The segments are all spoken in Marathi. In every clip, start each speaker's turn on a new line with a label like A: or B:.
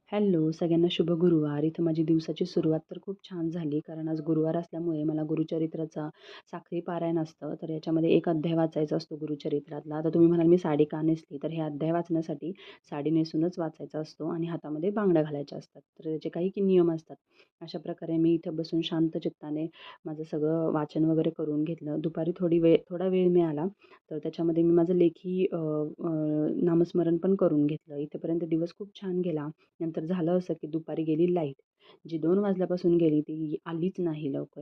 A: हॅलो, सगळ्यांना शुभ गुरुवार. इथं माझी दिवसाची सुरुवात तर खूप छान झाली, कारण आज गुरुवार असल्यामुळे मला गुरुचरित्राचा साखळी पारायण असतं. तर याच्यामध्ये एक अध्याय वाचायचा असतो गुरुचरित्रातला. आता तुम्ही म्हणाल मी साडी का नेसली? तर हे अध्याय वाचण्यासाठी साडी नेसूनच वाचायचा असतो आणि हातामध्ये बांगड्या घालायच्या असतात. तर त्याचे काही की नियम असतात. अशा प्रकारे मी इथं बसून शांत चित्ताने माझं सगळं वाचन वगैरे करून घेतलं. दुपारी थोडा वेळ मिळाला, तर त्याच्यामध्ये मी माझं लेखी नामस्मरण पण करून घेतलं. इथेपर्यंत दिवस खूप छान गेला. नंतर झालं असं की दुपारी गेली लाईट. जी 2 वाजल्यापासून गेली ती आलीच नाही लवकर.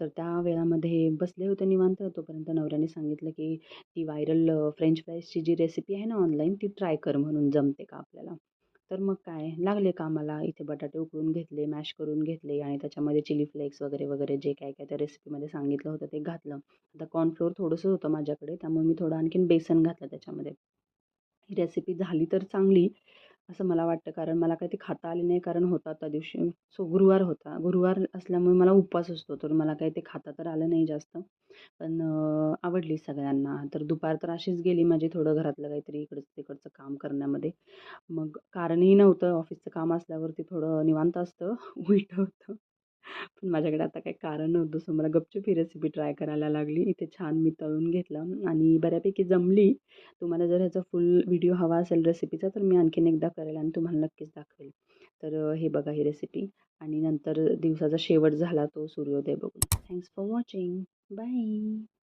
A: तर त्या वेळामध्ये बसले होते निवांत. तोपर्यंत नवऱ्याने सांगितलं की ती व्हायरल फ्रेंच फ्राईजची जी रेसिपी आहे ना ऑनलाईन ती ट्राय कर म्हणून जमते का आपल्याला. तर मग काय लागले कामाला. इथे बटाटे उकळून घेतले, मॅश करून घेतले आणि त्याच्यामध्ये चिली फ्लेक्स वगैरे, वगैरे जे काय त्या रेसिपीमध्ये सांगितलं होतं ते घातलं. आता कॉर्नफ्लोअर थोडंसं होतं माझ्याकडे त्यामुळे मी थोडं आणखीन बेसन घातलं त्याच्यामध्ये. ही रेसिपी झाली तर चांगली असं मला वाटतं, कारण मला काही ते खाता आले नाही, कारण होता त्या दिवशी सो गुरुवार होता. गुरुवार असल्यामुळे मला उपवास असतो, तर मला काही ते खाता तर आलं नाही जास्त. पण आवडली सगळ्यांना. तर दुपार तर अशीच गेली माझी थोडं घरातलं काहीतरी इकडचं-तिकडचं काम करण्यामध्ये. मग कारणही नव्हतं. ऑफिसचं काम असल्यावरती थोडं निवांत असतं, उलटं होतं. पण माझ्याकडे आता काही कारण नव्हतं, सो मला गपचूप ही रेसिपी ट्राय करायला लागली. इथे छान मी तळून घेतलं आणि बऱ्यापैकी जमली. तुम्हाला जर ह्याचा फुल व्हिडिओ हवा असेल रेसिपीचा, तर मी आणखीन एकदा करेल आणि तुम्हाला नक्कीच दाखवेल. तर हे बघा ही रेसिपी आणि नंतर दिवसाचा शेवट झाला तो सूर्योदय बघून. Thanks for watching. बाय.